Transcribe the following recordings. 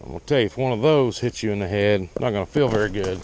I'm gonna tell you, if one of those hits you in the head, not gonna feel very good.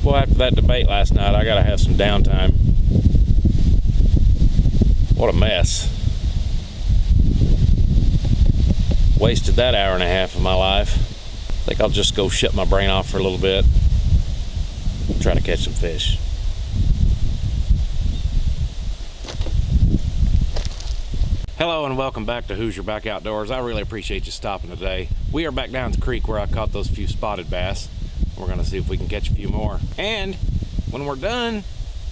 Well, after that debate last night, I gotta have some downtime. What a mess. Wasted that hour and a half of my life. I think I'll just go shut my brain off for a little bit. Try to catch some fish. Hello and welcome back to Hoosierback Outdoors. I really appreciate you stopping today. We are back down at the creek where I caught those few spotted bass. We're gonna see if we can catch a few more. And when we're done,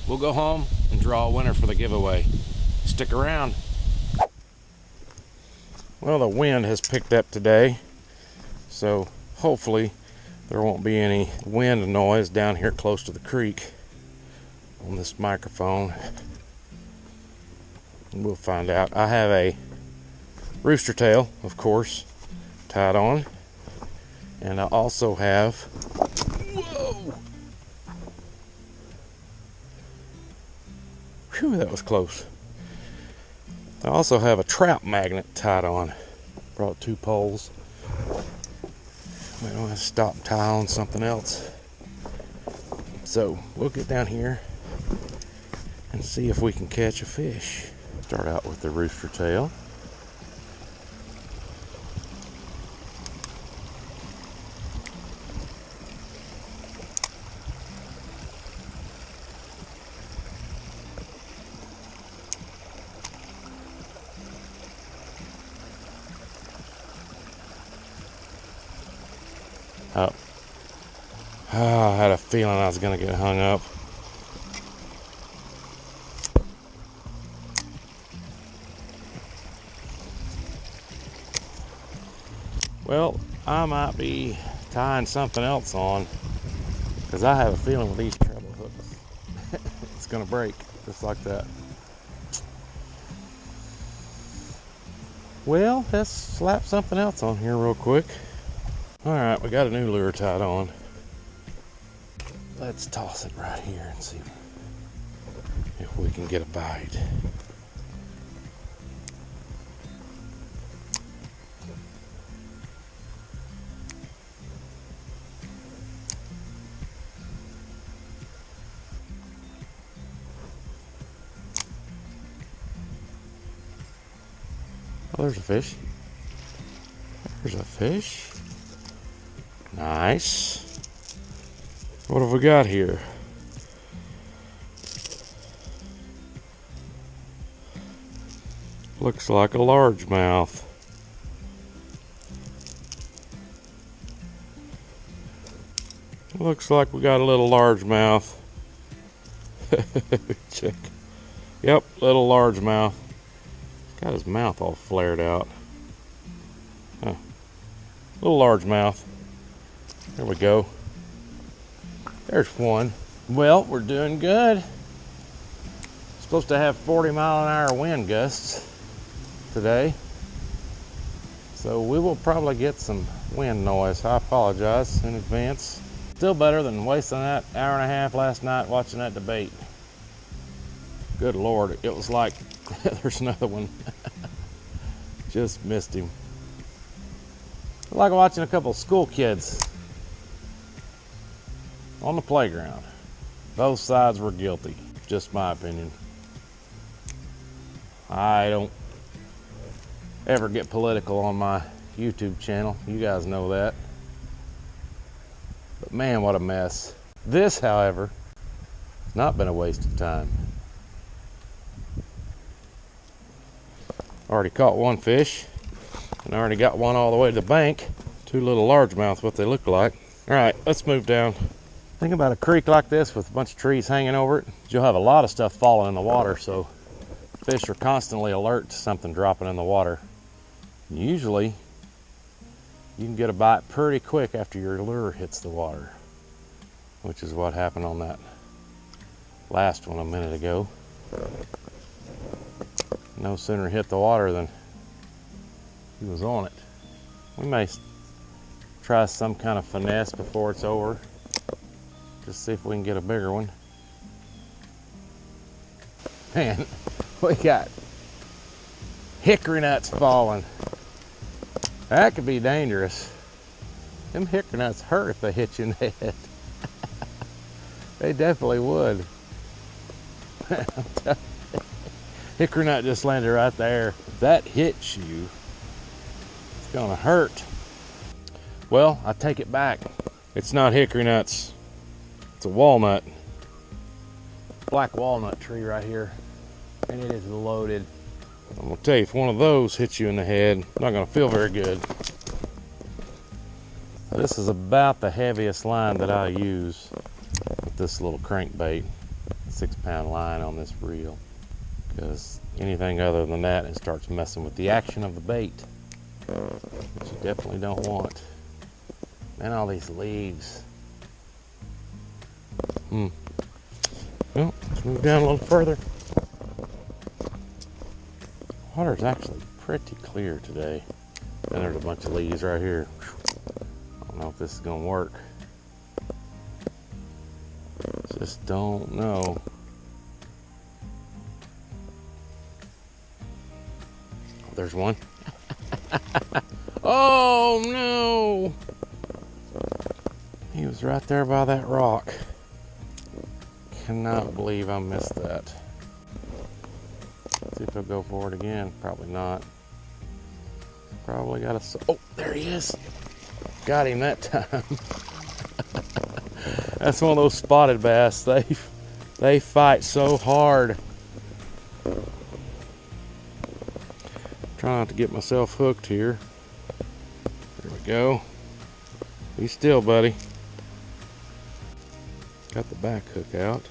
we'll go home and draw a winner for the giveaway. Stick around. Well, the wind has picked up today, so hopefully there won't be any wind noise down here close to the creek on this microphone. We'll find out. I have a rooster tail, of course, tied on, and I also have, whoa, whew, that was close. I also have a trout magnet tied on. Brought 2 poles. We don't have to stop and tie on something else. So we'll get down here and see if we can catch a fish. Start out with the rooster tail. Oh, I had a feeling I was going to get hung up. Well, I might be tying something else on, because I have a feeling with these treble hooks, it's going to break just like that. Well, let's slap something else on here real quick. Alright, we got a new lure tied on. Let's toss it right here and see if we can get a bite. Oh, there's a fish. There's a fish. Nice. What have we got here? Looks like a largemouth. Looks like we got a little largemouth. Check. Yep, little largemouth. Got his mouth all flared out. Huh. Little largemouth. There we go. There's one. Well, we're doing good. Supposed to have 40-mile-an-hour wind gusts today, so we will probably get some wind noise. I apologize in advance. Still better than wasting that hour and a half last night watching that debate. Good Lord, it was like there's another one. Just missed him. Like watching a couple of school kids on the playground. Both sides were guilty, just my opinion. I don't ever get political on my YouTube channel. You guys know that. But man, what a mess. This, however, has not been a waste of time. Already caught one fish, and I already got one all the way to the bank. 2 little largemouth, what they look like. All right, let's move down. Think about a creek like this with a bunch of trees hanging over it. You'll have a lot of stuff falling in the water, so fish are constantly alert to something dropping in the water. Usually, you can get a bite pretty quick after your lure hits the water, which is what happened on that last one a minute ago. No sooner hit the water than he was on it. We may try some kind of finesse before it's over. Just see if we can get a bigger one. Man, we got hickory nuts falling. That could be dangerous. Them hickory nuts hurt if they hit you in the head. They definitely would. Hickory nut just landed right there. If that hits you, it's gonna hurt. Well, I take it back. It's not hickory nuts. It's a walnut. Black walnut tree right here. And it is loaded. I'm gonna tell you, if one of those hits you in the head, not gonna feel very good. This is about the heaviest line that I use with this little crankbait. 6-pound line on this reel. Because anything other than that, it starts messing with the action of the bait, which you definitely don't want. Man, all these leaves. Well, let's move down a little further. Water's actually pretty clear today. And there's a bunch of leaves right here. I don't know if this is gonna work. Just don't know. Oh, there's one. Oh no! He was right there by that rock. Cannot believe I missed that. Let's see if he'll go for it again. Probably not. Probably got a. Oh, there he is. Got him that time. That's one of those spotted bass. They fight so hard. Trying not to get myself hooked here. There we go. Be still, buddy. Got the back hook out.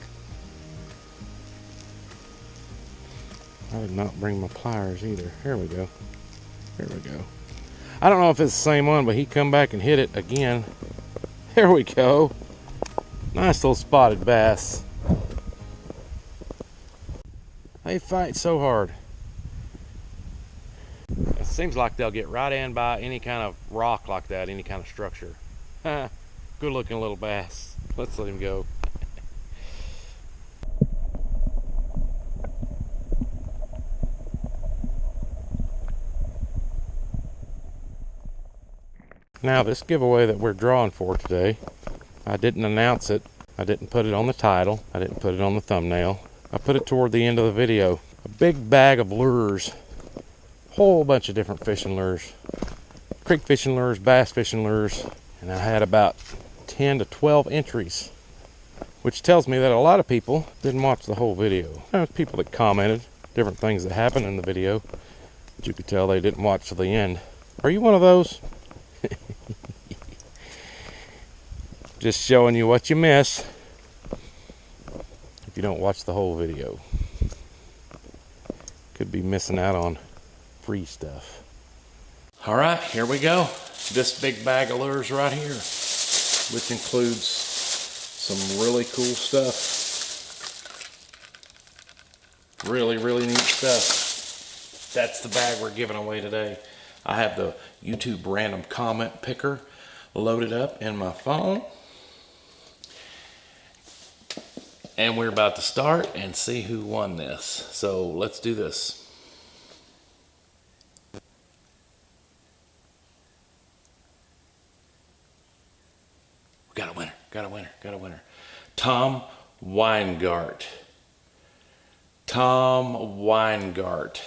I did not bring my pliers either. Here we go. Here we go. I don't know if it's the same one, but he come back and hit it again. There we go. Nice little spotted bass. They fight so hard. It seems like they'll get right in by any kind of rock like that, any kind of structure. Good looking little bass. Let's let him go. Now this giveaway that we're drawing for today, I didn't announce it. I didn't put it on the title. I didn't put it on the thumbnail. I put it toward the end of the video. A big bag of lures. Whole bunch of different fishing lures. Creek fishing lures, bass fishing lures. And I had about 10 to 12 entries. Which tells me that a lot of people didn't watch the whole video. There was people that commented different things that happened in the video. But you could tell they didn't watch to the end. Are you one of those? Just showing you what you miss if you don't watch the whole video. Could be missing out on free stuff. All right, here we go. This big bag of lures right here, which includes some really cool stuff. Really, really neat stuff. That's the bag we're giving away today. I have the YouTube random comment picker loaded up in my phone. And we're about to start and see who won this. So let's do this. We got a winner, got a winner, got a winner. Tom Weingart. Tom Weingart.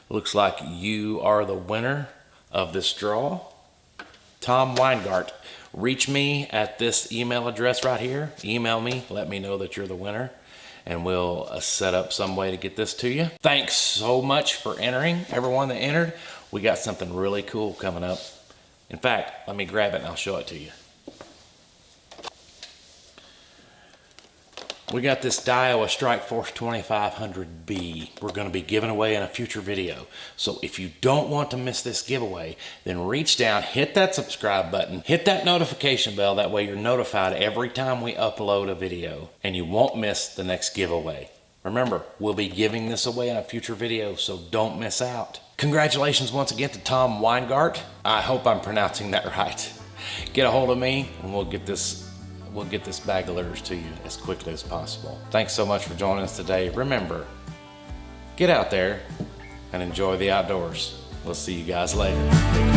Looks like you are the winner of this draw. Tom Weingart. Reach me at this email address right here. Email me, let me know that you're the winner, and we'll set up some way to get this to you. Thanks so much for entering, everyone that entered. We got something really cool coming up. In fact, let me grab it and I'll show it to you. We got this Daiwa Strike Force 2500B we're going to be giving away in a future video. So if you don't want to miss this giveaway, then reach down, hit that subscribe button, hit that notification bell. That way you're notified every time we upload a video and you won't miss the next giveaway. Remember, we'll be giving this away in a future video, so don't miss out. Congratulations once again to Tom Weingart. I hope I'm pronouncing that right. Get a hold of me and we'll get this bag of lures to you as quickly as possible. Thanks so much for joining us today. Remember, get out there and enjoy the outdoors. We'll see you guys later.